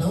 9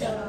4।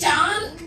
4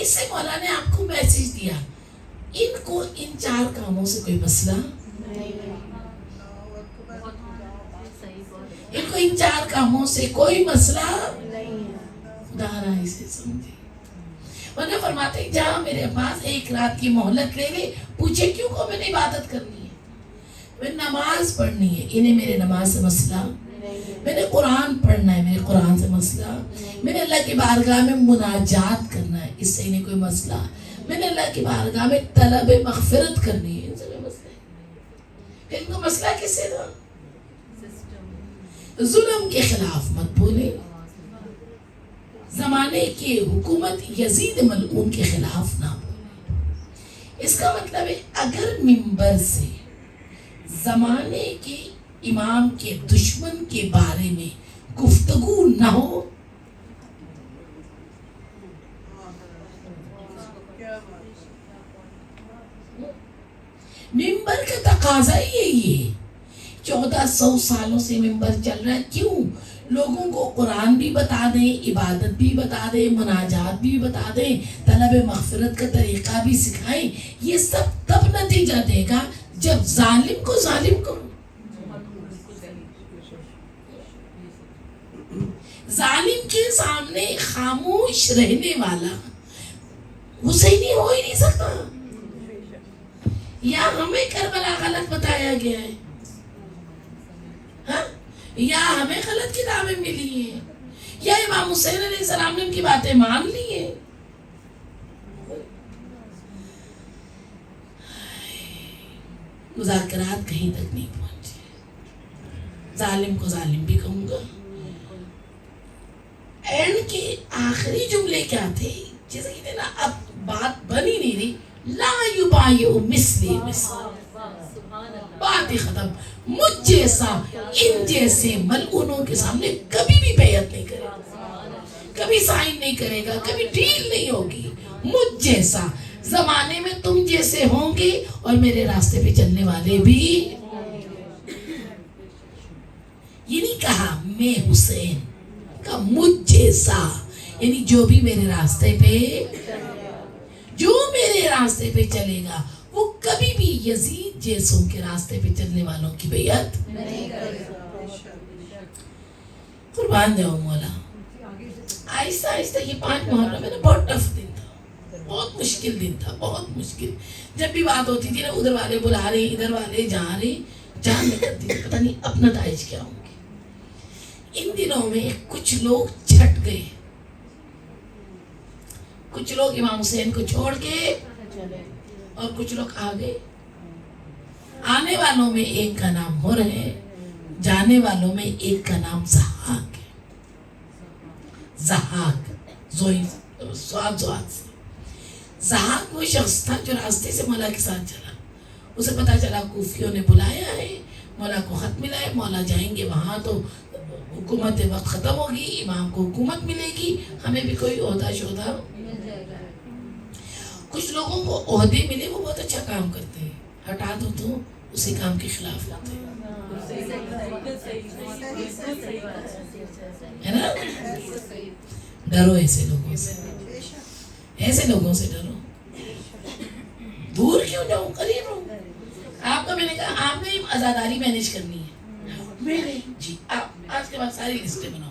اس سے مولا نے آپ کو میسج دیا ان کو ان 4 کاموں سے کوئی مسئلہ ان کو ان 4 کاموں سے کوئی مسئلہ خدا رہا سے سمجھے. ورنہ فرماتے ہیں جہاں میرے پاس ایک رات کی مہلت لے لے پوچھے کیوں کو میں نے عبادت کرنی ہے, میں نماز پڑھنی ہے, انہیں میرے نماز سے مسئلہ, میں نے قرآن پڑھنا ہے میرے قرآن سے مسئلہ, میں نے اللہ کی بارگاہ میں مناجات کرنا ہے اس سے انہیں کوئی مسئلہ, میں نے اللہ کی بارگاہ میں طلب مغفرت کرنی ہے ان سے کوئی مسئلہ ہے. کہ ان کو مسئلہ کس سے تھا؟ ظلم کے خلاف مت بولے, زمانے کی حکومت یزید ملعون کے خلاف نہ بولے. اس کا مطلب ہے اگر منبر سے زمانے کے امام کے دشمن کے بارے میں گفتگو نہ ہو منبر کا تقاضا ہی یہی ہے. 1400 سالوں سے منبر چل رہا ہے, کیوں؟ لوگوں کو قرآن بھی بتا دیں, عبادت بھی بتا دیں, مناجات بھی بتا دیں, طلب مغفرت کا طریقہ بھی سکھائیں. یہ سب تب نتیجہ دے گا جب ظالم کو ظالم کرو. ظالم کے سامنے خاموش رہنے والا حسینی ہو ہی نہیں سکتا. یا ہمیں کربلا غلط بتایا گیا ہے, یا ہمیں غلط کتابیں ملی ہیں, یا امام حسین علیہ السلام نے ان کی باتیں مان لی ہیں. مذاکرات کہیں تک نہیں پہنچے. ظالم کو ظالم بھی کہوں گا. اینڈ کے آخری جملے کیا تھے, جیسے کہتے ہیں نا اب بات بنی نہیں رہی, لا یبایع مثلی مثل, بات ہی ختم. مجھ جیسا ان جیسے ملعونوں کے سامنے کبھی بھی بیعت نہیں کرے گا, کبھی سائن نہیں کرے گا, کبھی ڈیل نہیں ہوگی. مجھ جیسا زمانے میں تم جیسے ہوں گے اور میرے راستے پہ چلنے والے بھی. یہ نہیں کہا میں حسین کا مجھ جیسا, یعنی جو بھی میرے راستے پہ چلے گا وہ کبھی بھی یزید جیسوں کے راستے پہ چلنے والوں کی بیعت نہیں کرے گا. قربان جاؤ مولا. آہستہ آہستہ یہ 5 محرم میں نا بہت ٹف دن تھا, بہت مشکل دن تھا, بہت مشکل. جب بھی بات ہوتی تھی نا ادھر والے بلا رہے, ادھر والے جا رہے, جان نکلتی تھی, پتہ نہیں اب نتائج کیا ہوں گے. ان دنوں میں کچھ لوگ چھٹ گئے, کچھ لوگ امام حسین کو چھوڑ کے اور کچھ لوگ آ گئے. آنے والوں میں ایک کا نام ہو رہے, جانے والوں میں ایک کا نام زحاک ہے. زحاک زحاک وہ شخص تھا جو راستے سے مولا کے ساتھ چلا. اسے پتا چلا کوفیوں نے بلایا ہے, مولا کو خط ملا ہے, مولا جائیں گے وہاں تو حکومت وقت ختم ہوگی, امام کو حکومت ملے گی, ہمیں بھی کوئی عہدہ شہدہ. کچھ لوگوں کو عہدے ملے, وہ بہت اچھا کام کرتے ہیں, ہٹا دو تو اسی کام کے خلاف ہوتے ہیں نا. ڈرو ایسے لوگوں سے, ایسے لوگوں سے ڈرو. دور کیوں جاؤں, قریب رہو. آپ کو میں نے کہا آپ نے عزاداری مینیج کرنی ہے, میرے جی آپ آج کے بعد ساری لسٹیں بناؤ,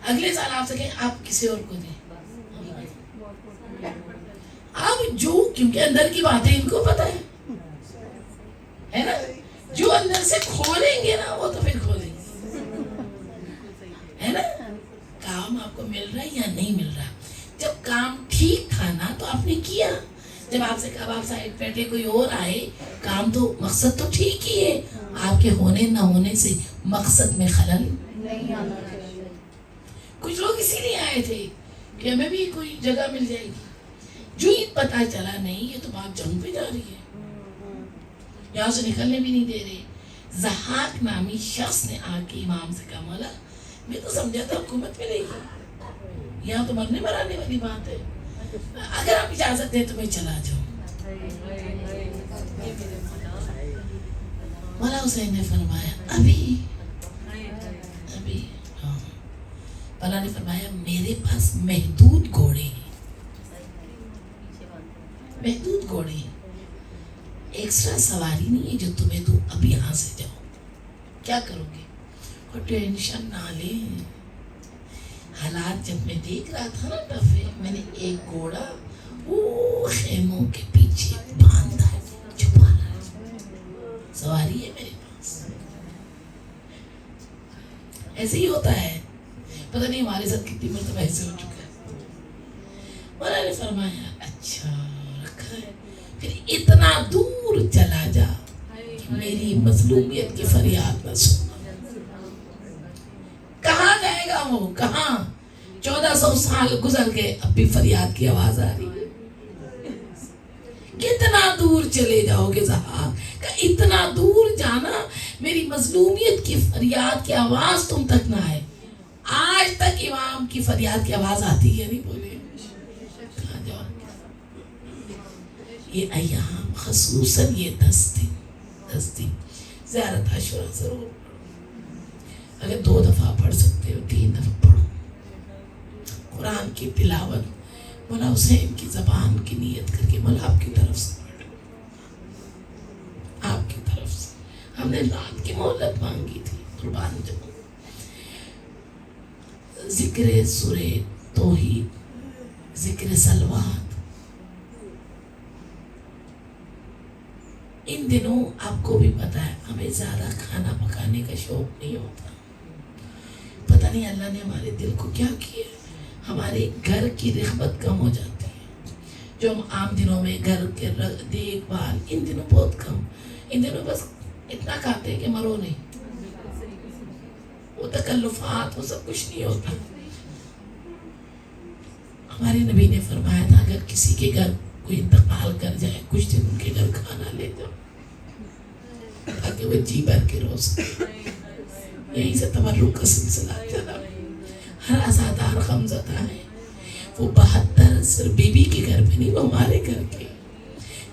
اگلے سال آپ سے کہیں آپ کسی اور کو دیں. اب جو کیونکہ اندر کی باتیں ان کو پتہ ہے نا, جو اندر سے کھولیں گے نا وہ تو پھر کھولیں گے, ہے نا. کام آپ کو مل رہا ہے یا نہیں مل رہا, جب کام ٹھیک تھا نا تو آپ نے کیا. جب آپ سے کہا آپ سائڈ بیٹھے کوئی اور آئے, کام تو مقصد تو ٹھیک ہی ہے, آپ کے ہونے نہ ہونے سے مقصد میں خلل نہیں آنا چاہیے. کچھ لوگ اسی لیے آئے تھے کہ ہمیں بھی کوئی جگہ مل جائے گی. جو ہی پتا چلا نہیں یہ تو بات جنگ پہ جا رہی ہے, یہاں سے نکلنے بھی نہیں دے رہے. زحاک نامی شخص نے آ کے امام سے کہا مولا میں تو سمجھا تھا حکومت ملے گی, یہاں تو مرنے مرانے والی بات ہے, اگر آپ اجازت دیں تو میں چلا جاؤں. مولا حسین نے فرمایا ابھی مولا نے فرمایا میرے پاس محدود گھوڑے ہیں, محدود گھوڑے ہیں, ایکسٹرا سواری نہیں ہے جو تمہیں دوں اب یہاں سے جاؤ. کیا کرو گے؟ اور ٹینشن نہ لیں. حالات جب میں دیکھ رہا تھا نا ٹفے, میں نے ایک گھوڑا وہ خیموں کے پیچھے باندھا ہے, چھپا رہا ہے, سواری ہے میرے پاس. ایسے ہی ہوتا ہے, پتہ نہیں ہمارے ساتھ کتنی مرتبہ ایسے ہو چکا ہے. مولا نے فرمایا اچھا رکھا ہے, پھر اتنا دور چلا جا کہ میری مظلومیت کی فریاد نہ سننا. کہاں جائے گا وہ, کہاں؟ 1400 سال گزر گئے, اب بھی فریاد کی آواز آ رہی ہے. کتنا دور چلے جاؤ گے صاحب, کہ اتنا دور جانا میری مظلومیت کی فریاد کی آواز تم تک نہ آئے. آج تک امام کی فریاد کی آواز آتی ہے نہیں, بولے کہاں جاؤ. یہ ایام خصوصاً یہ 10 دن زیارت عاشورہ ضرور پڑھو. اگر 2 دفعہ پڑھ سکتے ہو 3 دفعہ پڑھو. قرآن کی تلاوت مولا حسین کی زبان کی نیت کر کے مولا آپ کی طرف سے پڑھو, آپ کی طرف سے. ہم نے رات کی مہلت مانگی تھی, قربان جاؤ. ذکر سورہ توحید, ذکر صلوات. ان دنوں آپ کو بھی پتا ہے ہمیں زیادہ کھانا پکانے کا شوق نہیں ہوتا. پتہ نہیں اللہ نے ہمارے دل کو کیا کیا, ہمارے گھر کی رغبت کم ہو جاتی ہے. جو ہم عام دنوں میں گھر کے دیکھ بھال, ان دنوں بہت کم. ان دنوں بس اتنا کھاتے ہیں کہ مرو نہیں. وہ تکلفات وہ سب کچھ نہیں ہوتا. ہمارے نبی نے فرمایا تھا اگر کسی کے گھر کوئی انتقال کر جائے کچھ دن ان کے گھر کھانا لے جاؤ تاکہ وہ جی بھر کے رو سکے. یہیں سے تبرک کا سلسلہ چلا. ہر عزادار غمزدہ ہے, وہ 72 صرف بی بی کے گھر پہ نہیں, وہ ہمارے گھر کے.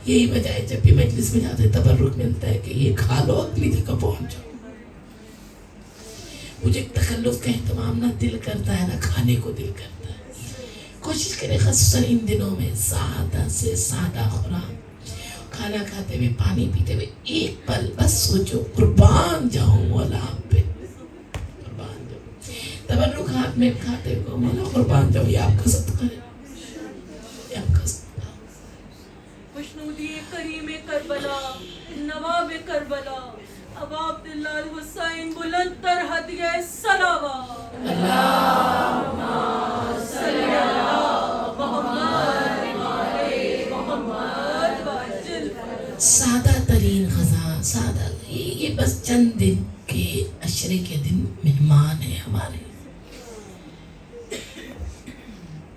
یہی وجہ ہے جب بھی مجلس میں جاتے تبرک ملتا ہے کہ یہ کھا لو اگلی جگہ پہنچ جاؤ. مجھے تکلف کا اہتمام نہ دل کرتا ہے نہ کھانے کو دل کرتا ہے. کوشش کریں خصوصاً ان دنوں میں سادہ سے سادہ خوراک. کھانا کھاتے ہوئے پانی پیتے ہوئے ایک پل بس سوچو قربان جاؤں مولا آپ پہ, قربان جاؤں. تبرک ہاتھ میں کھاتے ہوئے مولا قربان جاؤں, یہ آپ کا صدقہ ہے, یہ آپ کا صدقہ. خوشنودی کریم کربلا, نواب کربلا, ابا عبداللہ الحسین بلند تر ہدیہ صلوات. اللہم صلی علی محمد وآل محمد وعجل. سادہ ترین غذا, سادہ. یہ بس چند دن کے عشرے کے دن مہمان ہیں ہمارے.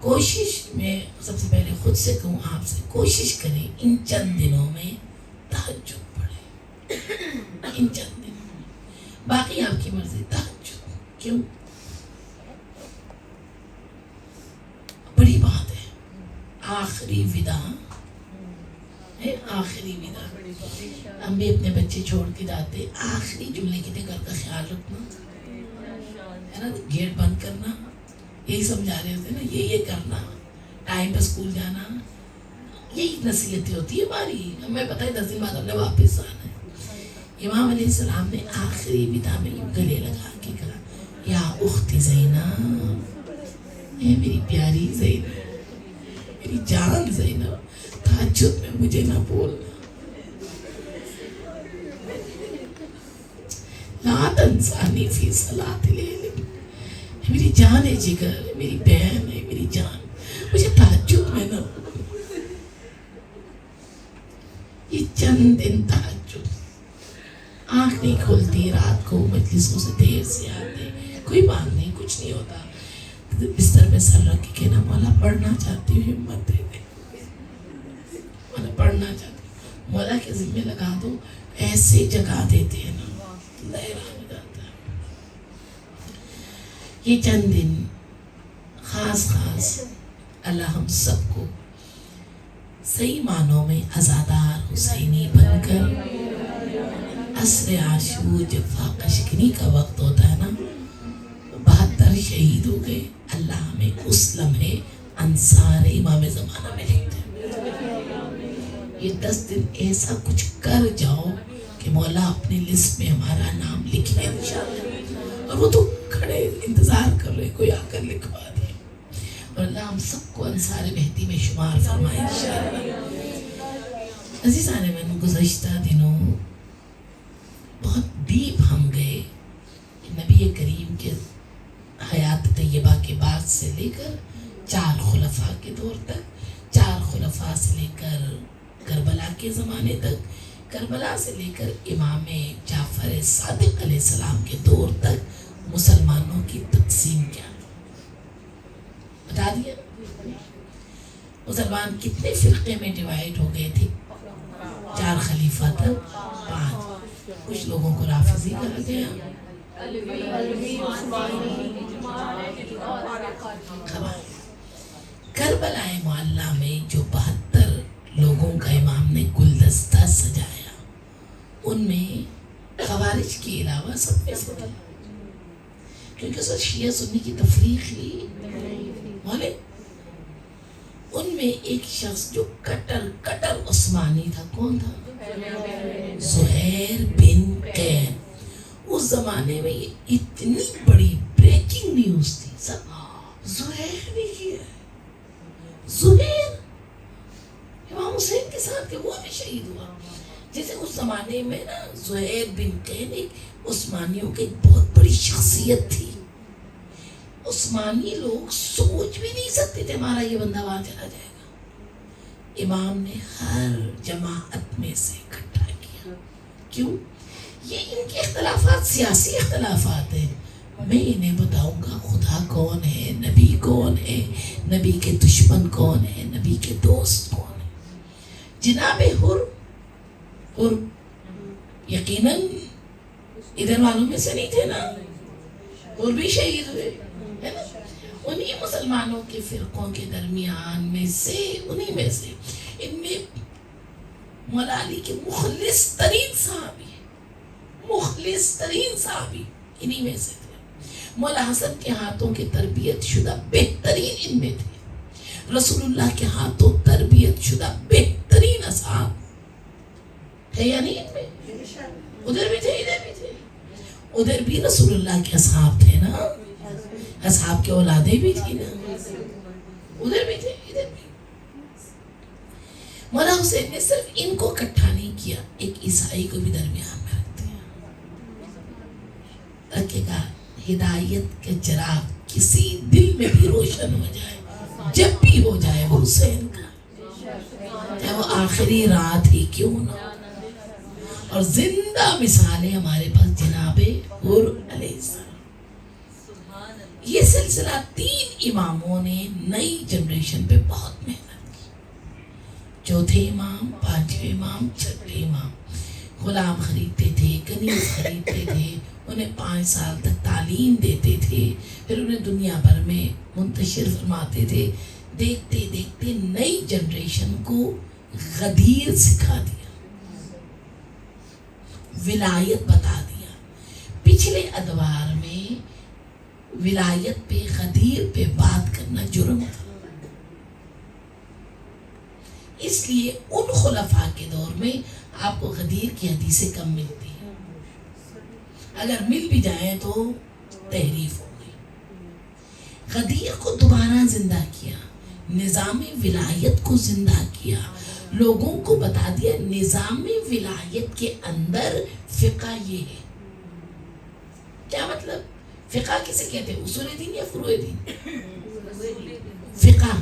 کوشش میں سب سے پہلے خود سے کہوں, آپ سے کوشش کریں ان چند دنوں میں تہجد پڑھیں. ان چند دنوں میں, باقی آپ کی مرضی. تہجد کیوں؟ بڑی بات ہے. آخری وداع ہے, آخری وداع. ہم بھی اپنے بچے چھوڑ کے جاتے, آخری جملے کے لیے گھر کا خیال رکھنا ہے نا, گیٹ بند کرنا, یہی سمجھا رہے ہوتے نا, یہ کرنا, ٹائم پہ اسکول جانا, یہی نصیحتیں ہوتی ہے ہماری. ہمیں پتہ ہے 10 دن بعد ہم نے واپس آنا ہے. امام علیہ السلام نے آخری وداع میں گلے لگا کے کہا یا اخت زینب, اے میری پیاری زینب, میری جان زینب, تہجد میں مجھے نہ بولنا. لا تنسانی فی صلاۃ اللیل, میری جان ہے جگر, میری بہن ہے, میری جان, مجھے تہجد میں نہ. یہ چند دن تہجد, آنکھ نہیں کھلتی رات کو, مجلسوں سے دیر سے آتے, کوئی بات نہیں, کچھ نہیں ہوتا. بستر میں سر رکھ کے کہنا مولا پڑھنا چاہتی ہوں, ہمت دے دے, مولا پڑھنا چاہتی ہوں. مولا کے ذمہ لگا دو, ایسے جگہ دیتے ہیں نا, لہرا ہو جاتا ہے. یہ چند دن خاص اللہ ہم سب کو صحیح معنوں میں عزادار حسینی بن کر, عصر عاشور جب فاقہ شکنی کا وقت ہوتا ہے نا, 72 شہید ہو گئے, اللہ ہمیں اس لمحے انصار امام زمانہ میں لکھتے ہیں. یہ 10 دن ایسا کچھ کر جاؤ کہ مولا اپنی لسٹ میں ہمارا نام لکھے انشاءاللہ. اور وہ تو کھڑے انتظار کر رہے کوئی آ کر لکھوا دے. اور اللہ ہم سب کو انصار مہدی میں شمار فرمائے انشاءاللہ. عزیزان من، گزشتہ دنوں بہت ڈیپ ہم گئے نبی کریم کے حیات طیبہ کے بعد سے لے کر 4 خلفاء کے دور تک، 4 خلفاء سے لے کر کربلا کے زمانے تک، کربلا سے لے کر امام جعفر صادق علیہ السلام کے دور تک مسلمانوں کی تقسیم کیا بتا دیا. مسلمان کتنے فرقے میں ڈیوائیڈ ہو گئے تھے؟ 4 خلیفہ تک 5. کچھ لوگوں کو رافضی کہا گیا، کربلا معلیٰ میں جو 72 لوگوں کا امام نے گلدستہ سجایا، ان میں خوارج کے علاوہ سب میں سے تھا، کیونکہ اس شیعہ سنی کی تفریق ہی بولے. ان میں ایک شخص جو کٹر عثمانی تھا، کون تھا؟ زہیر بن قین. اس زمانے میں یہ اتنی بڑی بریکنگ نیوز تھی، سب زہیر نے کیا. زہیر امام حسین کے ساتھ کہ وہ بھی شہید ہوا. جیسے اس زمانے میں نا زہیر بن قین ایک عثمانیوں کی ایک بہت بڑی شخصیت تھی. عثمانی لوگ سوچ بھی نہیں سکتے تھے ہمارا یہ بندہ وہاں چلا جائے گا. امام نے ہر جماعت میں سے اکٹھا کیا. کیوں؟ یہ ان کے اختلافات سیاسی اختلافات ہیں. میں انہیں بتاؤں گا خدا کون ہے، نبی کون ہے، نبی کے دشمن کون ہے، نبی کے دوست کون ہے. جناب حر یقیناً ادھر والوں میں سے نہیں تھے نا، حر بھی شہید ہوئے ہے نا. انہی مسلمانوں کے فرقوں کے درمیان میں سے، انہی میں سے، ان میں مولا علی کے مخلص ترین صحابی انہی میں سے تھے. مولا حسن کے ہاتھوں کے تربیت شدہ بہترین ان میں تھے. رسول اللہ کے ہاتھوں تربیت شدہ بہترین اصحاب تھے یا نہیں ان میں؟ ادھر بھی تھے ادھر بھی تھے. ادھر بھی رسول اللہ کے اصحاب تھے نا، اصحاب کے اولادیں بھی تھی نا، ادھر بھی تھے ادھر بھی. مولا حسین نے صرف ان کو اکٹھا نہیں کیا، ایک عیسائی کو بھی درمیان میں رکھ دیا. رکھے گا ہدایت کے چراغ کسی دل میں بھی روشن ہو جائے، جب بھی ہو جائے وہ حسین کا، چاہے وہ آخری رات ہی کیوں نہ. اور زندہ مثالیں ہمارے پاس جناب حر علیہ السلام. یہ سلسلہ 3 اماموں نے نئی جنریشن پہ بہت محنت کی. 4تھے امام، 5ویں امام، 6ویں امام غلام خریدتے تھے، کنیز خریدتے تھے، انہیں 5 سال تک تعلیم دیتے تھے، پھر انہیں دنیا بھر میں منتشر فرماتے تھے. دیکھتے دیکھتے نئی جنریشن کو غدیر سکھا دیا، ولایت بتا دیا. پچھلے ادوار میں ولایت پہ، غدیر پہ بات کرنا جرم تھا. اس لیے ان خلفاء کے دور میں آپ کو غدیر کی حدیثیں کم ملتی ہیں، اگر مل بھی جائیں تو تحریف ہو گئی. غدیر کو دوبارہ زندہ کیا، نظام ولایت کو زندہ کیا، لوگوں کو بتا دیا نظام ولایت کے اندر فقہ یہ ہے. کیا مطلب؟ فقہ کسے کہتے ہیں؟ اصول دین یا فروع دین؟ فقہ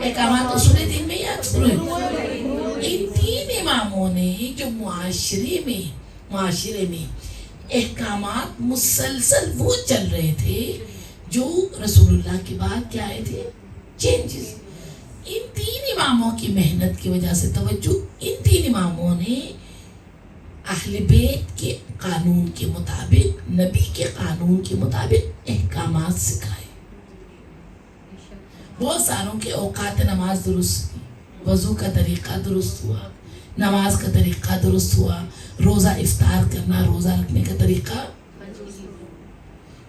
احکامات اصول دین میں یا فروع دین؟ ان 3 اماموں نے جو معاشرے میں احکامات مسلسل وہ چل رہے تھے جو رسول اللہ کے بعد کیا آئے تھے؟ چینجز. ان 3 اماموں کی محنت کی وجہ سے، توجہ، ان 3 اماموں نے اہل بیت کے قانون کے مطابق، نبی کے قانون کے مطابق احکامات سکھائے. بہت ساروں کے اوقات نماز درست ہوئی، وضو کا طریقہ درست ہوا، نماز کا طریقہ درست ہوا، روزہ افطار کرنا، روزہ رکھنے کا طریقہ.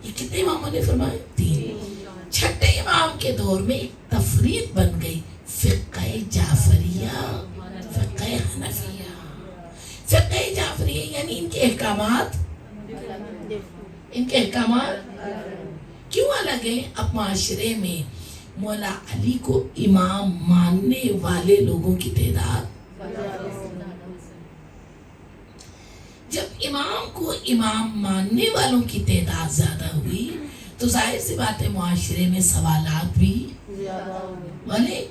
یہ کتنے اماموں نے فرمائے؟ 3. امام کے دور میں ایک تفریق بن گئی، فقہ جعفریہ، فقہ حنفیہ۔ فقہ جعفریہ یعنی ان کے احکامات کیوں الگ ہیں؟ اب معاشرے میں مولا علی کو امام ماننے والے لوگوں کی تعداد، جب امام کو امام ماننے والوں کی تعداد زیادہ ہوئی تو ظاہر سی بات ہے معاشرے میں سوالات بھی بولے،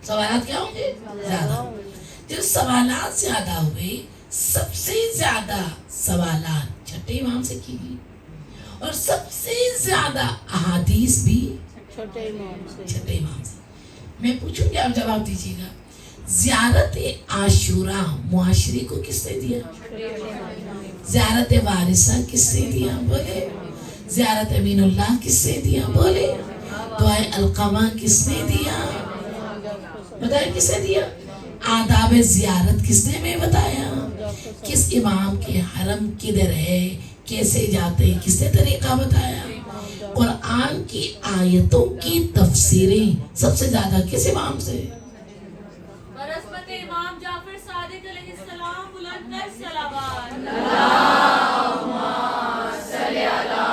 سوالات کیا ہوں گے؟ زیادہ۔ جب سوالات زیادہ ہوئے، سب سے زیادہ سوالات چھٹے امام سے کی گئی اور سب سے زیادہ احادیث بھی چھٹے امام سے۔ میں پوچھوں گی، آپ جواب دیجیے گا، زیارت عاشورہ معاشرے کو کس نے دیا؟ زیارت وارثہ کس نے دیا؟ بولے۔ زیارت امین اللہ کس نے دیا؟ بولے۔ دعائے القمہ کس نے دیا؟ بتائیں کس نے دیا؟ آداب زیارت کس نے ہمیں بتایا؟ کس امام کے حرم کدھر ہے، کیسے جاتے ہیں، کس نے طریقہ بتایا؟ قرآن کی آیتوں کی تفسیریں سب سے زیادہ کس امام سے؟ برسبت امام جعفر صادق علیہ السلام، بلند تر صلوات۔ اللہم صلی علی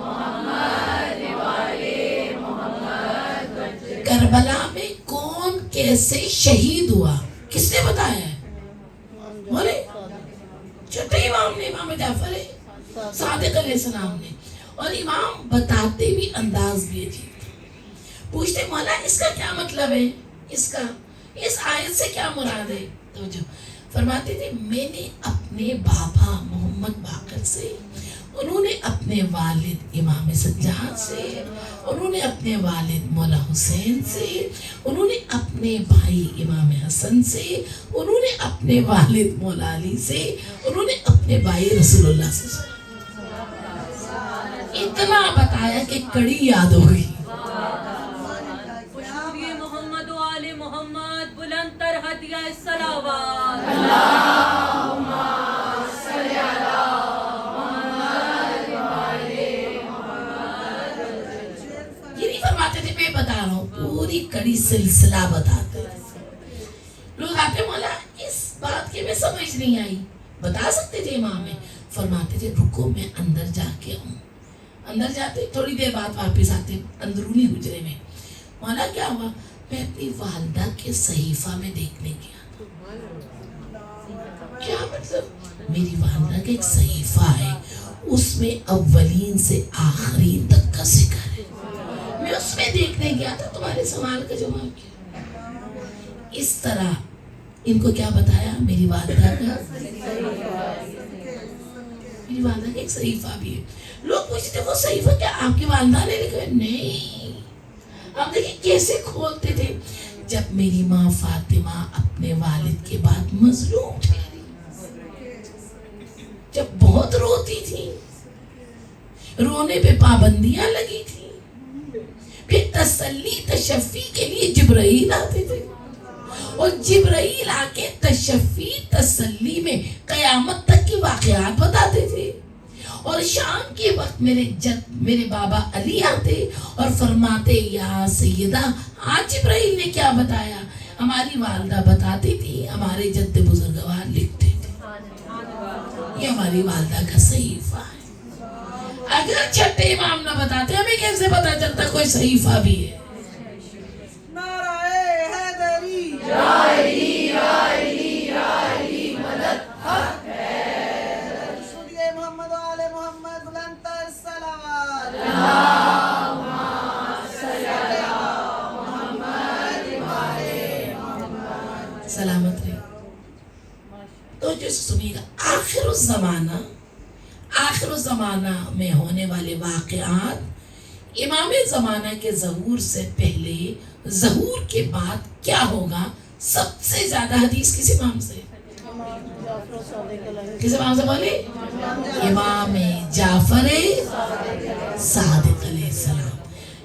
محمد وعلی محمد۔ کربلا میں کون کیسے شہید ہوا کس نے بتایا ہے؟ بولے چھٹے امام نے، امام جعفر صادق علیہ السلام نے۔ اور امام بتاتے بھی انداز بھی عجیب تھا۔ پوچھتے مولا اس کا کیا مطلب ہے، اس آیت سے کیا مراد ہے؟ توجہ فرماتے تھے، میں نے اپنے بابا محمد باقر سے، انہوں نے اپنے والد امام سجاد سے، انہوں نے اپنے والد مولا حسین سے، انہوں نے اپنے بھائی امام حسن سے، انہوں نے اپنے والد مولا علی سے، انہوں نے اپنے بھائی رسول اللہ سے اتنا بتایا کہ کڑی یاد ہو گئی۔ خوشبوئے محمد و آل محمد، بلند تر ہدیہ صلوات۔ اللہم صلی علی محمد وعلی محمد۔ یہ نہیں فرماتے تھے، میں بتا رہا ہوں، پوری کڑی سلسلہ بتاتے تھے۔ لوگ آتے مولا اس بات کی میں سمجھ نہیں آئی، بتا سکتے تھے امام میں؟ فرماتے تھے رکو میں اندر جا کے آؤں۔ اندر جاتے تھوڑی دیر بعد واپس آتے اندرونی حجرے میں، مولا کیا ہوا؟ میں اپنی والدہ کے صحیفہ میں دیکھنے گیا۔ کیا مطلب؟ میری والدہ کا ایک صحیفہ ہے، اس میں اولین سے آخرین تک کا ذکر ہے، میں اس میں دیکھنے گیا تھا، تمہارے سوال کا جواب کیا؟ اس طرح ان کو کیا بتایا؟ میری والدہ کا ایک صحیفہ بھی ہے۔ لوگ پوچھتے تھے وہ صحیفہ کیا آپ کی والدہ نے لکھا ہے؟ نہیں، آپ دیکھیں کیسے کھولتے تھے۔ جب میری ماں فاطمہ اپنے والد کے بعد مظلوم ٹھہری، جب بہت روتی تھی، رونے پہ پابندیاں لگی تھی، پھر تسلی تشفی کے لیے جبرائیل آتے تھے، اور جبرائیل آ کے تشفی تسلی میں قیامت تک کی واقعات بتاتے تھے۔ اور شام کے وقت میرے بابا علی آتے اور فرماتے یا سیدہ آج جبرائیل نے کیا بتایا؟ ہماری والدہ بتاتی تھی، ہمارے جد بزرگوار لکھتے تھے۔ یہ ہماری والدہ کا صحیفہ ہے۔ اگر چھٹے امام نہ بتاتے ہمیں کیسے پتا چلتا کوئی صحیفہ بھی ہے؟ نعرہ حیدری، یا علی یا علی یا علی مدد حق خوشبوئے محمد و آل محمد، بلند تر صلوات۔ اللہم صلی علی محمد وعلی محمد۔ سلامت رہے۔ تو جو سنیے گا، آخر الزمانہ میں ہونے والے واقعات، امام زمانہ کے ظہور سے پہلے، ظہور کے بعد کیا ہوگا؟ سب سے زیادہ حدیث کس امام سے؟ کس امام سے بولے؟ امام جعفر صادق علیہ السلام۔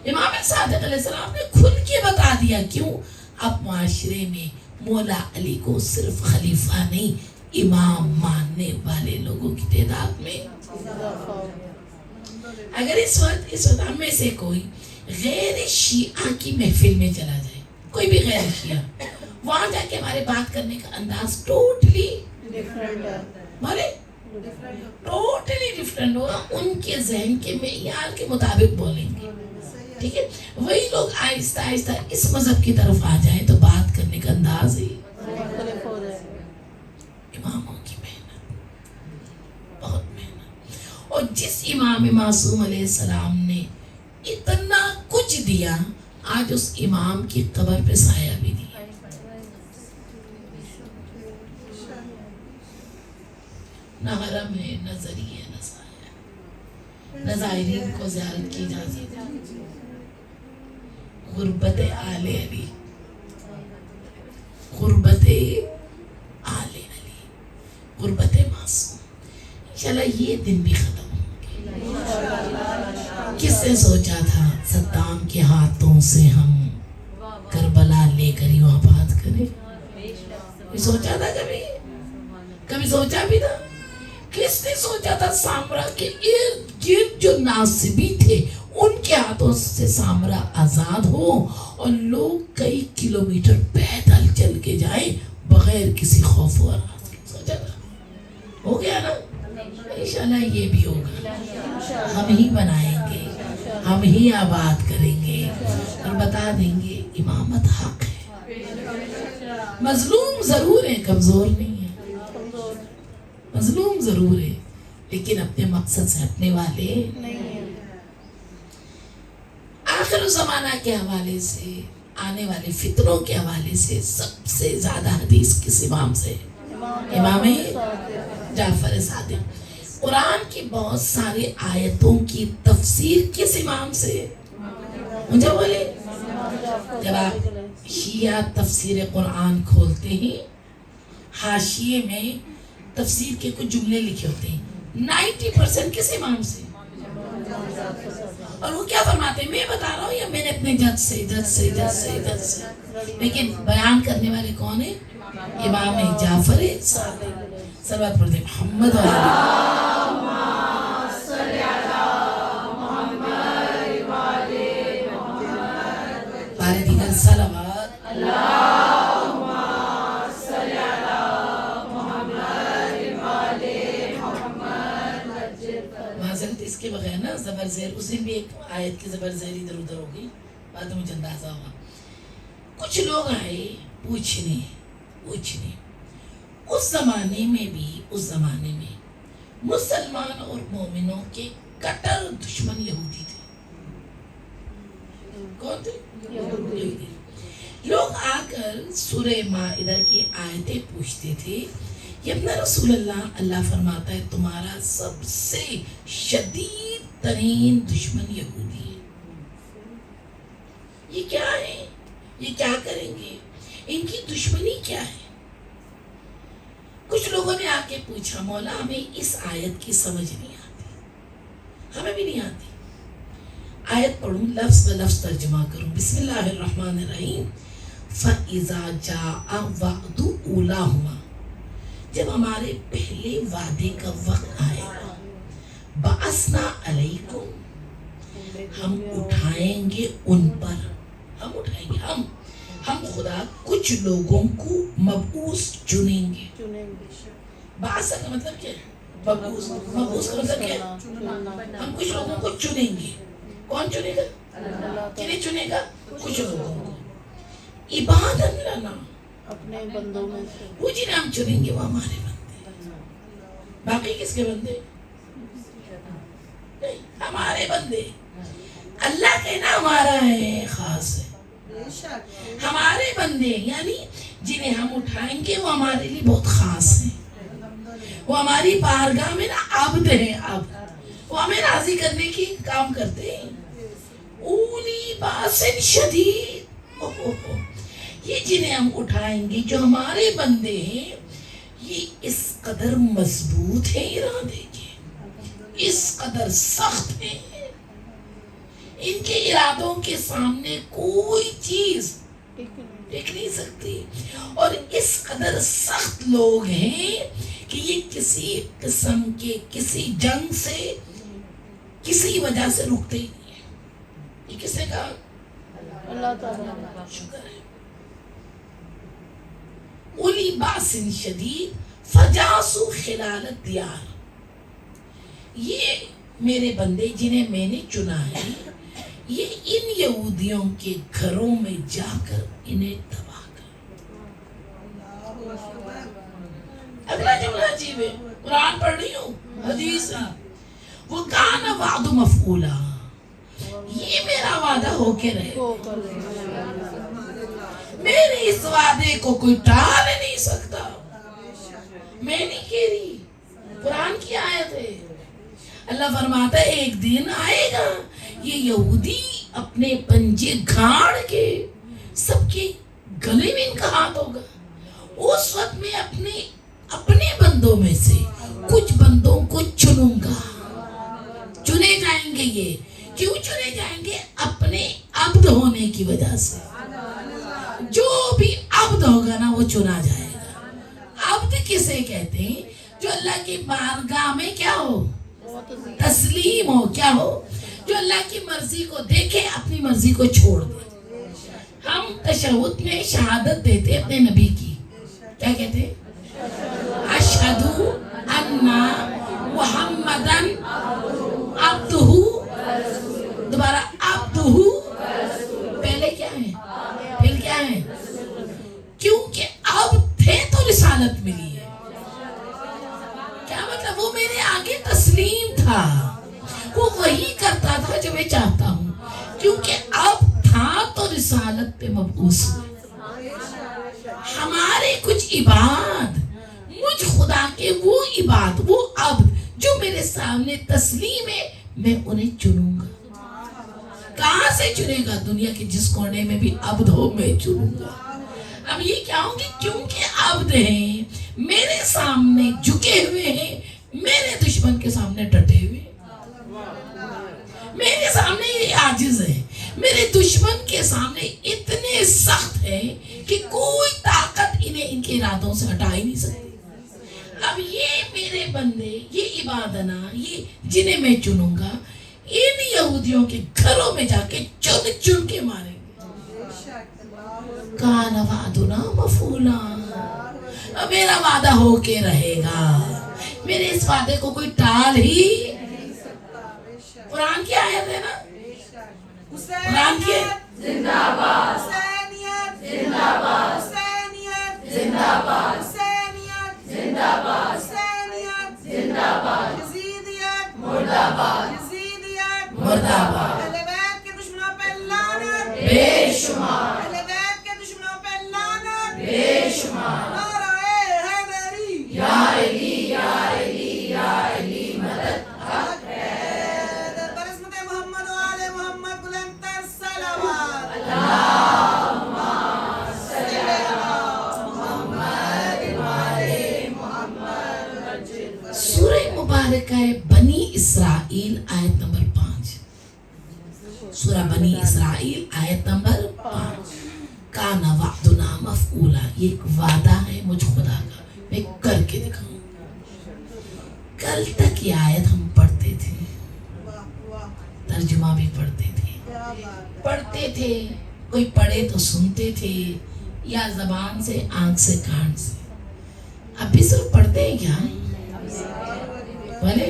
امام صادق علیہ السلام نے کھل کے بتا دیا، کیوں؟ اب معاشرے میں مولا علی کو صرف خلیفہ نہیں، امام ماننے والے لوگوں کی تعداد میں اگر اس وقت ہم میں سے کوئی غیر شیعہ کی محفل میں چلا جائے، کوئی بھی غیر شیعہ، وہاں جا کے ہمارے بات کرنے کا انداز ٹوٹلی ڈفرینٹ ہوگا، ان کے ذہن کے معیار کے مطابق بولیں گے، ٹھیک ہے؟ وہی لوگ آہستہ آہستہ اس مذہب کی طرف آ جائیں تو بات کرنے کا انداز ہی مختلف ہو جائے۔ اماموں کی محنت، بہت محنت، اور جس امام معصوم علیہ السلام نے اتنا کچھ دیا، آج اس امام کی قبر پہ سایہ بھی دیا۔ نہ حرم ہے، نہ ذریعہ، نہ سایہ، نہ زائرین کو زیارت کی اجازت، غربت آل علی، غربت آل علی، غربت معصوم۔ انشاءاللہ یہ دن بھی ختم ہوں گے۔ کس نے سوچا تھا صدام کے ہاتھوں سے ہم کربلا لے کر ہی وہاں بات کریں؟ کوئی سوچا تھا کبھی سوچا بھی تھا؟ کس نے سوچا تھا سامرا کے ارد گرد جو ناصبی تھے ان کے ہاتھوں سے سامرا آزاد ہو اور لوگ کئی کلومیٹر پیدل چل کے جائیں بغیر کسی خوف و رعب کے؟ سوچا تھا؟ ہو گیا نا؟ انشاءاللہ یہ بھی ہوگا، ہم ہی بنائیں گے، ہم ہی آباد کریں گے اور بتا دیں گے امامت حق ہے۔ مظلوم ضرور ہے، کمزور نہیں ہے، مظلوم ضرور ہے لیکن اپنے مقصد سے ہٹنے والے نہیں ہیں۔ آخر زمانہ کے حوالے سے، آنے والے فتنوں کے حوالے سے سب سے زیادہ حدیث کس امام سے؟ امام جعفر صادق۔ قرآن کی بہت ساری آیتوں کی تفسیر کس امام سے؟ مجھے بولے، جب آپ شیعہ تفسیر قرآن کھولتے ہیں، حاشیے میں تفسیر کے کچھ جملے لکھے ہوتے ہیں، 90% کس امام سے؟ اور وہ کیا فرماتے ہیں؟ میں بتا رہا ہوں یا میں نے اپنے جد سے، لیکن بیان کرنے والے کون ہیں؟ امام جعفر صادق۔ صلوات پڑھتے محمد بارے دیگر صلوات معذرت اس کے بغیر نا زبر زیر، اس دن بھی ایک آیت کی زبر زیر ادھر ادھر ہو گئی، بعد میں مجھے اندازہ ہوا۔ کچھ لوگ آئے پوچھنے اس زمانے میں مسلمان اور مومنوں کے کٹر دشمن یہودی تھے۔ کون تھے؟ یہودی۔ لوگ آ کر سورہ مائدہ کی آیتیں پوچھتے تھے، یہ ابن رسول اللہ فرماتا ہے تمہارا سب سے شدید ترین دشمن یہودی ہے۔ یہ کیا ہے؟ یہ کیا کریں گے؟ ان کی دشمنی کیا ہے؟ کچھ لوگوں نے آ کے پوچھا، مولا ہمیں اس آیت کی سمجھ نہیں آتی، ہمیں بھی نہیں آتی۔ آیت پڑھوں، لفظ بہ لفظ ترجمہ کروں۔ بسم اللہ الرحمن الرحیم۔ فَإِذَا جَاءَ وَعْدُ أُولَاهُمَا، جب ہمارے پہلے وعدے کا وقت آئے گا، بَعَثْنَا عَلَيْكُمْ، ہم اٹھائیں گے ان پر، ہم خدا کچھ لوگوں کو مبعوث چنیں گے۔ بعث کا مطلب کیا ہے؟ مبعوث کا مطلب کیا ہے؟ ہم کچھ لوگوں کو چنیں گے۔ کون چنے گا؟ کنہیں چنے گا؟ کچھ لوگوں کو۔ عبادت لنا، اپنے بندوں میں سے، وہ جنہیں ہم چنیں گے وہ ہمارے بندے۔ باقی کس کے بندے؟ ہمارے بندے۔ اللہ کہنا ہمارا ہے، خاص ہے، ہمارے بندے، یعنی جنہیں ہم اٹھائیں گے وہ ہمارے لیے بہت خاص ہیں، وہ ہماری بارگاہ میں نا عبد ہیں، عبد، وہ ہمیں راضی کرنے کی کام کرتے ہیں۔ اولی باسن شدید، یہ جنہیں ہم اٹھائیں گے جو ہمارے بندے ہیں، یہ اس قدر مضبوط ہیں ارادے کے، اس قدر سخت ہیں، ان کے ارادوں کے سامنے کوئی چیز ٹک نہیں سکتی، اور اس قدر سخت لوگ ہیں کہ یہ کسی قسم کے کسی جنگ سے کسی وجہ سے رکتے ہی نہیں ہیں. یہ کس نے کہا؟ اللہ تعالیٰ. شکر ہے. اولی باس شدید فجاسو خلال الدیار. یہ میرے بندے جنہیں میں نے چنا ہے، یہ ان یہودیوں کے گھروں میں جا کر انہیں تباہ کر. اگلا جملہ عجیب ہے، قرآن پڑھ رہی ہوں، حدیث ہے. وہ کان وعد مفعولا، یہ میرا وعدہ ہو کے رہے. میرے اس وعدے کو کوئی ٹال نہیں سکتا. میں نہیں کہہ رہی، قرآن کی آیت ہے. اللہ فرماتا ہے ایک دن آئے گا یہ یہودی اپنے پنجے گھاڑ کے سب کے گلے میں ان کا ہاتھ ہوگا. اس وقت میں اپنے بندوں میں سے کچھ بندوں کو چنوں گا. چنے جائیں گے. یہ کیوں چنے جائیں گے؟ اپنے عبد ہونے کی وجہ سے. جو بھی عبد ہوگا نا وہ چنا جائے گا. عبد کسے کہتے ہیں؟ جو اللہ کی بارگاہ میں کیا ہو؟ تسلیم ہو. کیا ہو؟ جو اللہ کی مرضی کو دیکھے اپنی مرضی کو چھوڑ دے. ہم تشہد میں شہادت دیتے اپنے نبی کی، کیا کہتے؟ اشہدو انا محمدن عبدہ. دوبارہ عبدہ. پہلے کیا ہے؟ پھر کیا ہے؟ کیونکہ اب تھے تو رسالت ملی ہے. کیا مطلب؟ وہ میرے آگے تسلیم تھا، وہ وہی کرتا تھا جو میں چاہتا ہوں. کیونکہ اب تھا تو رسالت پہ مبعوث ہوئے. ہمارے کچھ عباد، مجھ خدا کے وہ عباد، وہ عبد جو میرے سامنے تسلیم ہے، میں انہیں چنوں گا. کہاں سے چنے گا؟ دنیا کے جس کونے میں بھی عبد ہو میں چنوں گا. اب یہ کیا ہوں گے؟ کیونکہ عبد ہیں، میرے سامنے جھکے ہوئے ہیں، میرے دشمن کے سامنے ڈٹے ہوئے ہیں. میرے سامنے یہ عاجز ہے، میرے دشمن کے سامنے اتنے سخت ہیں کہ کوئی طاقت انہیں ان کے ارادوں سے ہٹا ہی نہیں سکتی. اب یہ میرے بندے، یہ عبادنا، یہ جنہیں میں چنوں گا، ان یہودیوں کے گھروں میں جا کے چن چن کے ماریں گے. کان وعدنا مفعولا، میرا وعدہ ہو کے رہے گا. میرے اس وعدے کو کوئی ٹال ہی. قرآن کی آیت ہے نا، قرآن کی زندہ باد. حسینیت زندہ باد. حسینیت زندہ باد. حسینیت زندہ باد. حسینیت زندہ باد. یزیدیت مردہ باد. یزیدیت مردہ باد. اہل بیت کے دشمنوں پہ لعنت بے شمار. اہل بیت کے دشمنوں پہ لعنت بے شمار. نعرہ حیدری یا علی یا علی یا علی مدد حق حیدر. برحمت محمد و آل محمد بلند تر صلوات. اللہم صلی علی محمد و آل محمد. سورہ مبارکہ بنی اسرائیل آیت نمبر 5. سورہ بنی اسرائیل آیت نمبر 5. کان وعدنا مفعولا، یہ ایک وعدہ ہے مجھ خدا کا، میں کر کے دکھاؤں. کل تک یہ آیت ہم پڑھتے تھے، ترجمہ بھی پڑھتے تھے. کوئی پڑھے تو سنتے تھے، یا زبان سے، آنکھ سے، کان سے. اب بھی صرف پڑھتے ہیں کیا؟ بھلے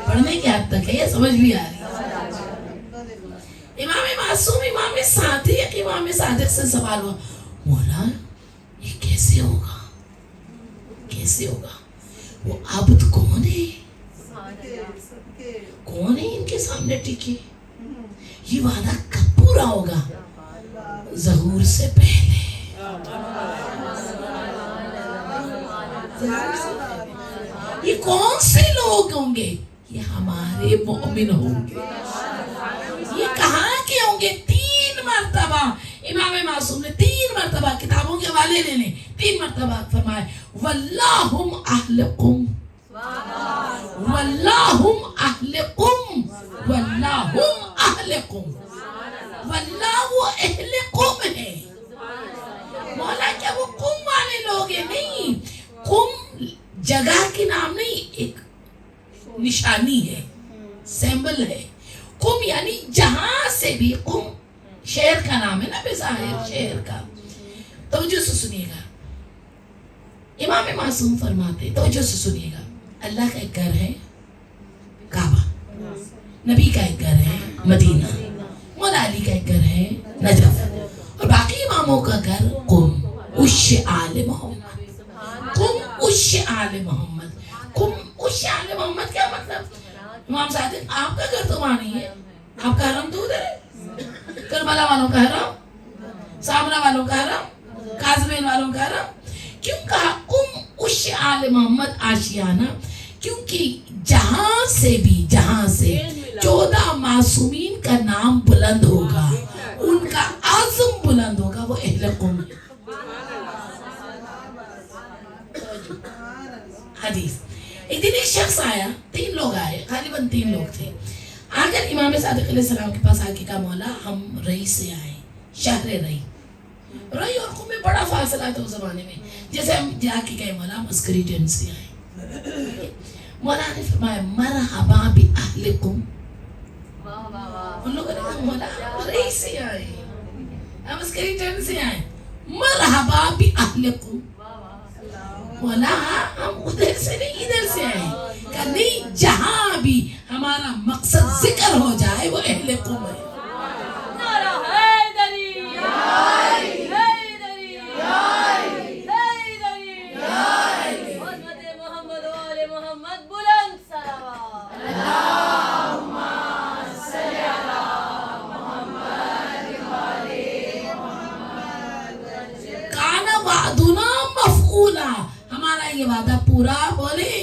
پڑھنے کی حد تک ہے، یہ سمجھ بھی آ رہی. امام معصوم، امام صادق سے سوال ہوا، مولا یہ کیسے ہوگا؟ کیسے ہوگا؟ وہ عبد کون ہے؟ کون ہے ان کے سامنے ٹکے؟ یہ وعدہ کب پورا ہوگا؟ ظہور سے پہلے. یہ کون سے لوگ ہوں گے؟ یہ ہمارے مومن ہوں گے. یہ کہاں کے ہوں گے؟ 3 مرتبہ امام معصوم نے 3 مرتبہ کتابوں کے حوالے لے لیں، 3 مرتبہ فرمائے واللہم اہلکم، واللہم اہلکم، واللہم اہلکم. واللہ وہ اہل قم ہے. مولا کیا وہ قم والے لوگ ہیں؟ نہیں، قم جگہ کے نام نہیں، ایک نشانی ہے. سیمبل ہے. قم یعنی جہاں سے بھی. قم شہر کا نام ہے نا, بظاہر شہر کا. توجہ سے سنیے گا, امام معصوم فرماتے, توجہ سے سنیے گا, اللہ کا ایک گھر ہے کعبہ, نبی کا ایک گھر ہے مدینہ, مولا علی کا ایک گھر ہے نجف, اور باقی اماموں کا گھر قم عش آل محمد. قم عش آل محمد. قم عش آل محمد کیا مطلب؟ امام صادق آپ کا گھر تو وہاں نہیں ہے, آپ کا حرم تو ادھر ہے. کربلا والوں کا حرم, سامرا والوں کا حرم, قازمین والوں کا حرم. کیوں کہا قم عش آل محمد آشیانہ؟ کیونکہ جہاں سے بھی, جہاں سے 14 معصومین کا نام بلند ہوگا, ان کا عزم بلند ہوگا, وہ اہل قم ہے. حدیث, ایک دن ایک شخص آیا, 3 لوگ آئے, غالباً 3 لوگ تھے. آ کر امام صادق علیہ السلام کے پاس آ کے کہا, مولا ہم رئی سے آئے, شہر رئی. رئی اور قم میں بڑا فاصلہ تھا اس زمانے میں. جیسے ہم جا کے کہے مولا ہم عسکری ٹرین سے آئے. مولا نے فرمایا مرحبا بأہل قم. ان لوگوں نے کہا مولا ہم رئی سے آئے, ہم عسکری ٹرین سے آئے, مرحبا بأہل قم. مولا ہم ادھر سے نہیں ادھر سے آئے. کہ نہیں, جہاں بھی ہمارا مقصد ذکر ہو جائے وہ اہل قم ہے. نعرہ حیدری, حیدری, حیدری, حضرت محمد و آل محمد بلند صلوات. اللہم صلی علی محمد وآل محمد. کان وعدنا مفعولا, ہمارا یہ وعدہ پورا بولے.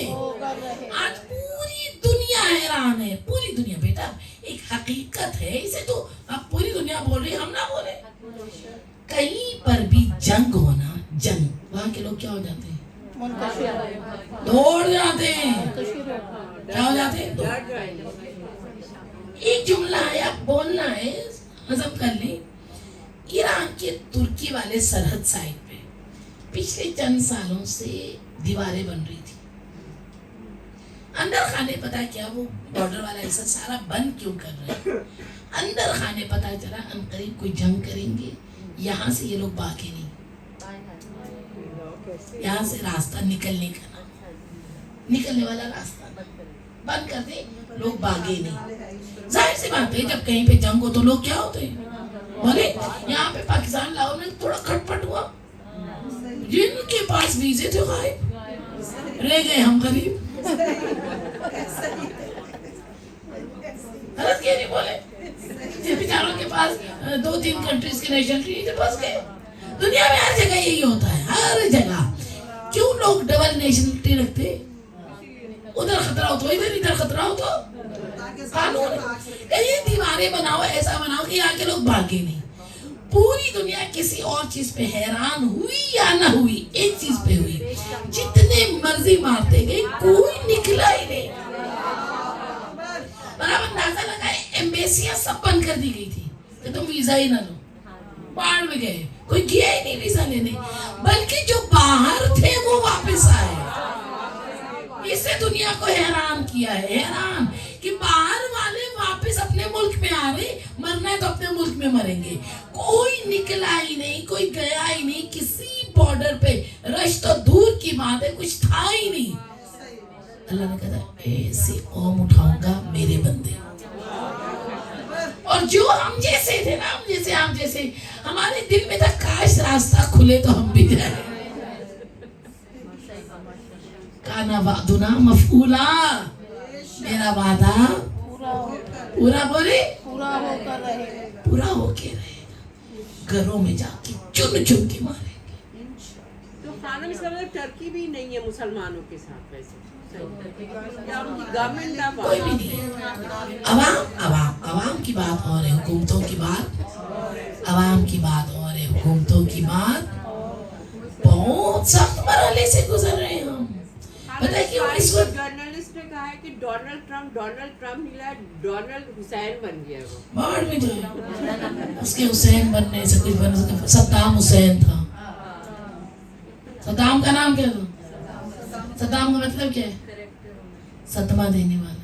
آج پوری دنیا حیران ہے, پوری دنیا. بیٹا ایک حقیقت ہے, اسے تو اب پوری دنیا بول رہی, ہم نہ بولے. کہیں پر بھی جنگ ہونا, جنگ, وہاں کے لوگ کیا ہو جاتے ہیں؟ دوڑ جاتے ہیں. کیا ہو جاتے ہیں؟ ایک جملہ ہے, اب بولنا ہے, ہضم کر لیں. ایران کے ترکی والے سرحد سائٹ پہ پچھلے چند سالوں سے دیواریں بن رہی تھی. اندر خانے پتا کیا, وہ بارڈر والا ایسا سارا بند کیوں کر رہے ہیں؟ اندر خانے پتا چلا انقریب کوئی جنگ کریں گے, یہاں سے یہ لوگ بھاگے نہیں, یہاں سے راستہ نکلنے کا, نکلنے والا راستہ بند کر دیں, لوگ بھاگے نہیں. ظاہر سی بات ہے, جب کہیں پہ جنگ ہو تو لوگ کیا ہوتے ہیں بولے. یہاں پہ پاکستان لاہور میں تھوڑا کھٹ پٹ ہوا, جن کے پاس ویزے تھے غائب رہ گئے, ہم غریب. غلط کیا نہیں بولے, جن بیچاروں کے پاس 2-3 کنٹریز کے نیشنلٹی تھے پھنس گئے. دنیا میں ہر جگہ یہی ہوتا ہے, ہر جگہ. کیوں لوگ ڈبل نیشنلٹی رکھتے؟ ادھر خطرہ ہو تو ادھر, ادھر خطرہ ہو تو قانون. یہ دیواریں بناؤ, ایسا بناؤ کہ یہاں کے لوگ بھاگے نہیں. پوری دنیا کسی اور چیز پہ حیران ہوئی یا نہ ہوئی, ایک چیز پہ ہوئی, جتنے مرضی مارتے گئے کوئی نکلا ہی نہیں. برابر اندازہ لگائے, ایمبیسیاں سب بند کر دی گئی تھی کہ تم ویزا ہی نہ لو, باہر میں گئے, کوئی گیا ہی نہیں ویزا لینے, بلکہ جو باہر تھے وہ واپس آئے. اس سے دنیا کو حیران کیا ہے, حیران کہ باہر والے واپس اپنے ملک میں آ رہے, مرنا ہے تو اپنے ملک میں مریں گے. کوئی نکلا ہی نہیں, کوئی گیا ہی نہیں, کسی بارڈر پہ رش تو دور کی بات ہے, کچھ تھا ہی نہیں. اللہ نے کہا ایسی قوم اٹھاؤں گا میرے بندے, اور جو ہم جیسے تھے نا, ہم جیسے ہمارے دل میں تھا کاش راستہ کھلے تو ہم بھی جائیں. کانا وعدنا مفعولا, میرا وعدہ پورا بولے, پورا ہو کے رہے گا. گھروں میں جا کے چن چن کے ماریں گے. تو خانم اس کا مطلب ترکی بھی نہیں ہے مسلمانوں کے ساتھ ویسے, یا ان کی گورنمنٹ کا کوئی بھی نہیں. عوام کی بات اور ہے, حکومتوں کی بات, عوام کی بات اور ہے, حکومتوں کی بات. بہت سخت مرحلے سے گزر رہے ہیں ہم. پتہ ہے کہ اس وقت جرنلسٹ نے کہا ہے کہ ڈونلڈ ٹرمپ ملا, ڈونلڈ حسین بن گیا. وہ باہر میں جائے, اس کے حسین بننے سے کچھ بن سکتا. صدام حسین تھا. صدام کا نام کیا تھا؟ صدام کا مطلب کیا ہے؟ صدمہ دینے والا.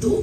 2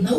9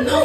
9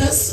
10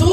2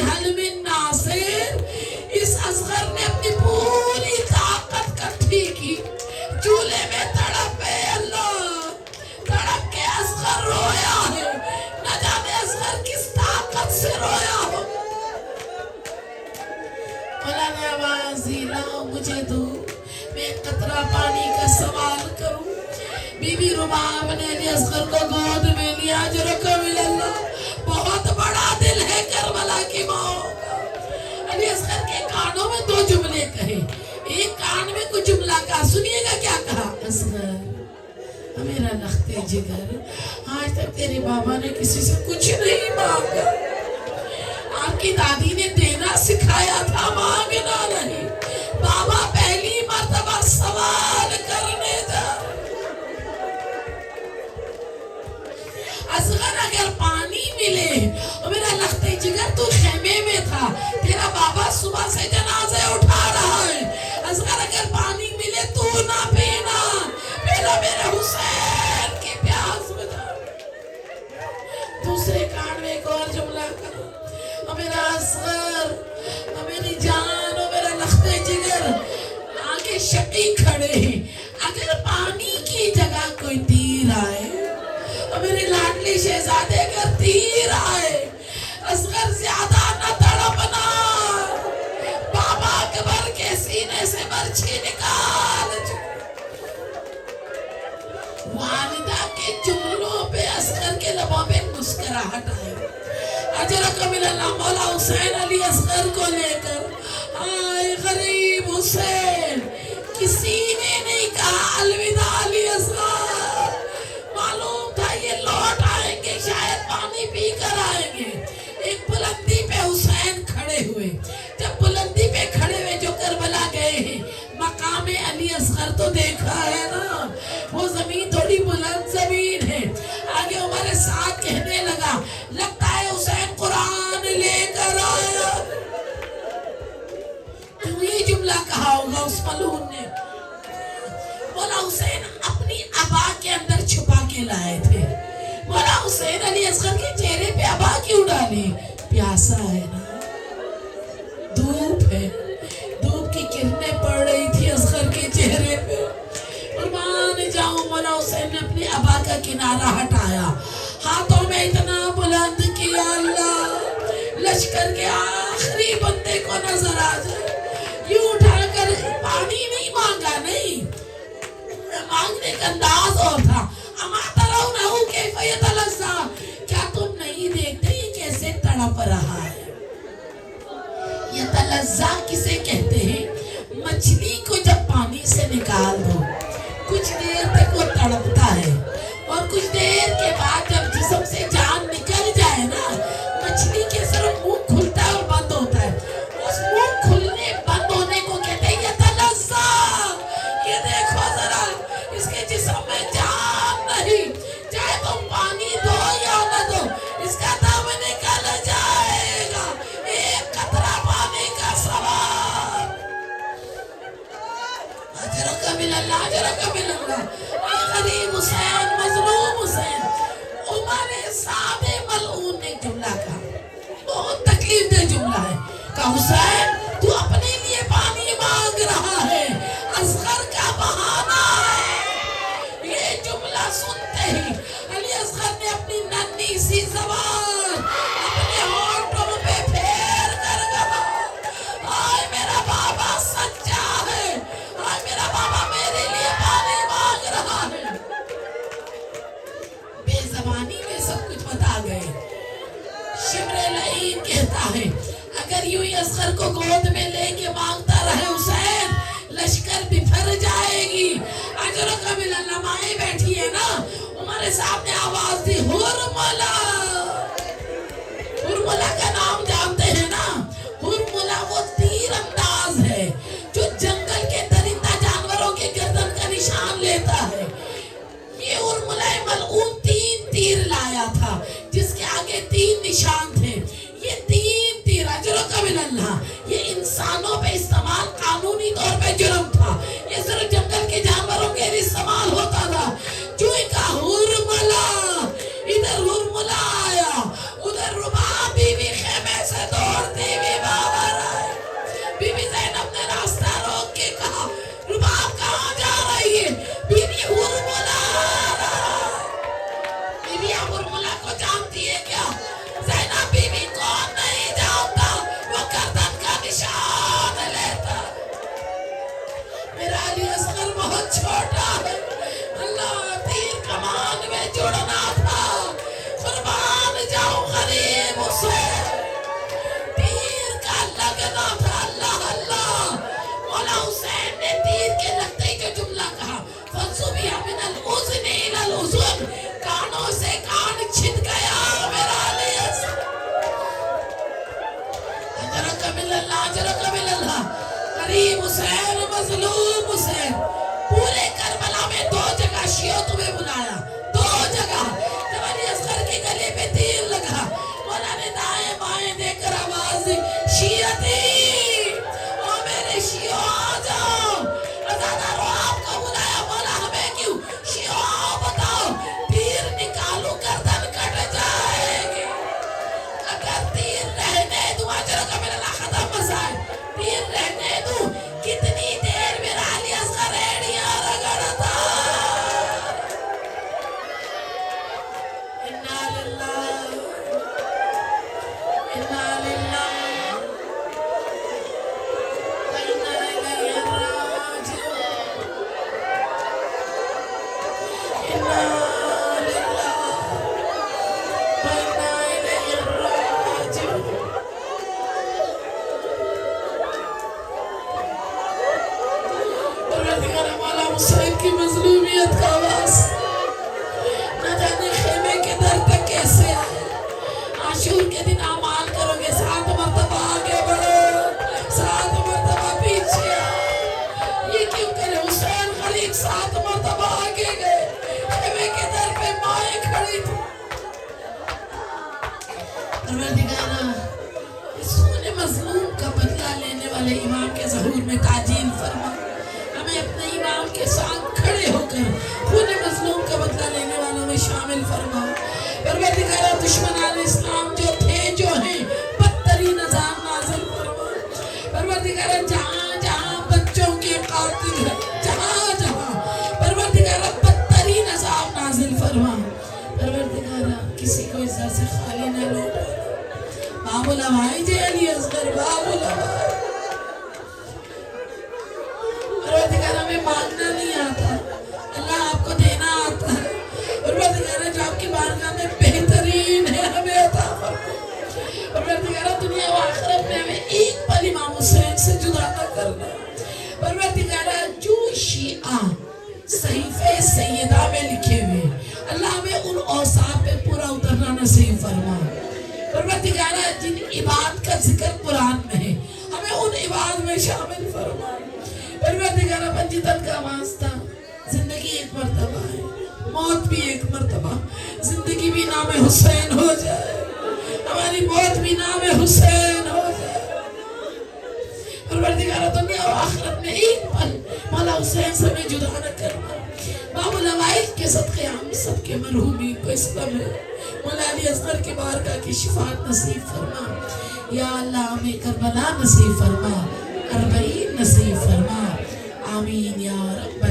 حل من ناصر. اس اصغر نے اپنی پوری طاقت کٹھی کی, چولہے میں تڑپے, اللہ تڑپ کے اصغر رویا ہے, نہ جانے اصغر کس طاقت سے رویا ہو. مولانا آواز دی لاؤ مجھے دو, میں قطرہ پانی کا سوال کروں. بی بی رباب نے علی اصغر کو گود میں لیا. اجرکم اللہ, بہت بڑا دل ہے کربلا کی ماں. علی اصغر کے کانوں میں 2 جملے کہے, ایک کان میں کچھ جملہ کہا, سنیے گا کیا کہا. اصغر میرا لختے جگر, آج تک تیرے بابا نے کسی سے کچھ نہیں مانگا. آپ کی دادی نے دینا سکھایا تھا, مانگنا نہیں. بابا پہلی مرتبہ سوال کرنے جا. اصغر اگر پانی ملے, اور میرا لختے جگر تو خیمے میں تھا, تیرا بابا صبح سے جنازے اٹھا رہا ہے. اصغر اگر پانی ملے تو نہ پینا, پینا میرے حسین کی پیاس بجھا. دوسرے کان میں ایک اور جملہ کرو, اور میرا اصغر, اور میری جان, اور میرا لختے جگر. آگے شقی کھڑے ہیں, اگر پانی کی جگہ کوئی تیر آئے, اور میرے لاڈلی شہزادے اگر تیر آئے, اصغر زیادہ نہ تڑپنا, بابا اکبر کے سینے سے برچھی نکال. والدہ کے جملوں پہ اصغر کے لبوں پہ مسکراہٹ آئی. اجرکم اللہ, مولا حسین علی اصغر کو لے کر, آئے غریب حسین. کسی نے نہیں کہا الوداع علی اصغر. معلوم تھا یہ لوٹ آئیں گے, شاید پانی پی کر آئیں گے. ایک بلندی پہ حسین کھڑے ہوئے. جب بلندی پہ کھڑے ہوئے جو کربلا گئے ہیں, مقام علی اصغر تو دیکھا ہے نا, وہ زمین تھوڑی بلند زمین ہے. آگے ہمارے ساتھ کہنے لگا, لگتا ہے حسین قرآن لے کر آیا. تو یہ جملہ کہا ہوگا اس ملعون نے. مولا حسین اپنی عبا کے اندر چھپا کے لائے تھے. مولا حسین علی اصغر کے چہرے پہ عبا کیوں ڈالی؟ پیاسا ہے نا, دھوپ ہے, دھوپ کی کرنیں پڑ رہی تھی اصغر کے چہرے پہ. قربان جاؤں, مولا حسین نے اپنی عبا کا کنارہ ہٹایا, ہاتھوں میں اتنا بلند کیا, اللہ لشکر کے آخری بندے کو نظر آ جائے. یوں اٹھا کر پانی نہیں مانگا, نہیں, مانگنے کا انداز اور تھا. اما ترونہ کیف یتلذا, کیا تم نہیں دیکھتے یہ کیسے تڑپ رہا ہے. یتلذا کسے کہتے ہیں؟ مچھلی کو جب پانی سے نکال دو, کچھ دیر تک وہ تڑپتا ہے, اور کچھ دیر کے بعد جب جسم سے جان نکل جائے نا, مچھلی کے صرف منہ کھلتا ہے اور بند ہوتا ہے. اس منہ کھلنے بند ہونے کو کہتے ہیں یتلذا. یہ دیکھو ذرا, اس کے جسم میں جان نہیں, چاہے تم پانی دو یا نہ دو, اس کا دم نکل جائے گا. ایک قطرہ پانی کا سوال. اجرکم اللہ, اجرکم اللہ. غریب حسین, مظلوم حسین. عمر سعد ملعون نے جملہ کہا, بہت تکلیف دہ جملہ ہے, کہ حسین تو اپنے لیے پانی مانگ رہا ہے, اصغر کا بہانہ ہے. یہ جملہ سنتے ہی علی اصغر نے اپنی ننھی سی زبان اپنے ہونٹوں پہ پھیر کر کہا, آئے میرا بابا سچا ہے, آئے میرا بابا میرے لیے پانی مانگ رہا ہے. بے زبانی میں سب کچھ بتا گئے. شمر لعین کہتا ہے, اگر یوں ہی اصغر کو گود میں لے کے مانگتا رہے حسین, لشکر بفر جائے گی. اجرکم اللہ, مائیں بیٹھی ہے نا, ہمارے سامنے آواز دی, حرملہ. حرملہ کا نام جانتے ہیں نا, حرملہ وہ تیر انداز ہے جو جنگل کے درندہ جانوروں کے گردن کا نشان لیتا ہے. یہ حرملہ ملعون 3 تیر لایا تھا, جس کے آگے 3 نشان تھے. یہ 3 تیر, اجرکم اللہ, یہ انسانوں پہ استعمال قانونی طور پہ جرم تھا. یہ صرف جنگل کے جانوروں کے لیے استعمال ہوتا تھا. جو کا حرملہ, ادھر حرملہ آیا, ادھر رباب بیوی خیمے سے دوڑ امتی او میرے شیعوں آ جاؤ ازادارو آپ کو بلایا مولا ہمیں کیوں شیعوں بتاؤ تیر نکالو گردن کٹ جائے گی اگر تیر رہنے دوں اجر کا میرا ختم مسائل تیر رہنے دوں کتنی دیر میرا علی اصغر ایڑیاں رگڑتا انا للہ انا للہ وانا الیہ راجعون انا للہ وانا الیہ راجعون پروردگار مولا حسین کی مظلومیت کا آواز نہ جانے خیمے کے در تک کیسے آئے عاشور کے دن اعمال کرو گے 7 مرتبہ آگے بڑھو 7 مرتبہ پیچھے آؤ یہ کیوں کرے حسین خلیق 7 مرتبہ آگے گئے خیمے کے در پہ مائیں کھڑی تھی پروردگارہ سونے مظلوم کا بدلہ لینے والے امام کے ظہور میں تعجیل فرما ہمیں اپنے امام کے ساتھ کھڑے ہو کر خون مظلوم کا بدلہ لینے والوں میں شامل فرما پروردگارہ دشمنان اسلام جو تھے جو ہیں بدترین عذاب نازل فرما پروردگارہ جہاں جہاں بچوں کے قاتل ہیں جہاں جہاں پروردگارہ بدترین عذاب نازل فرما پروردگارہ کسی کو عزت سے خالی نہ لوٹا باب الہوائی جے علی اصغر باب الہوائی پروردگارہ میں مانگنا نہیں آتا اللہ آپ کو دینا آتا ہے پروردگارہ جو آپ کی بارگاہ میں بہترین ہے ہمیں عطا فرما پروردگارہ دنیا و آخرت میں ہمیں ایک پل امام حسین سے جدا نہ کرنا پروردگارہ جو شیعہ صحیفہ سیدہ میں لکھے ہوئے اللہ ہمیں ان اوصاف پہ پورا اترنا نصیب فرما پروردگارہ جن عبادت کا ذکر قرآن میں ہے ہمیں ان عبادت میں شامل فرما پروردگارہ پنجتن کا واسطہ زندگی ایک مرتبہ ہے موت بھی ایک مرتبہ زندگی بھی نام حسین ہو جائے ہماری موت بھی نام حسین ہو جائے پروردگارہ دنیا و آخرت میں ایک پل مولا حسین سے ہمیں جدا نہ کرنا باب العوائد کے صدقے ہم سب کے مرحومین کو اسلام ہے مولا علی اصغر کی بارگاہ کی شفاعت نصیب فرما یا اللہ ہمیں کربلا نصیب فرما 40 نصیب فرما آمین یا رب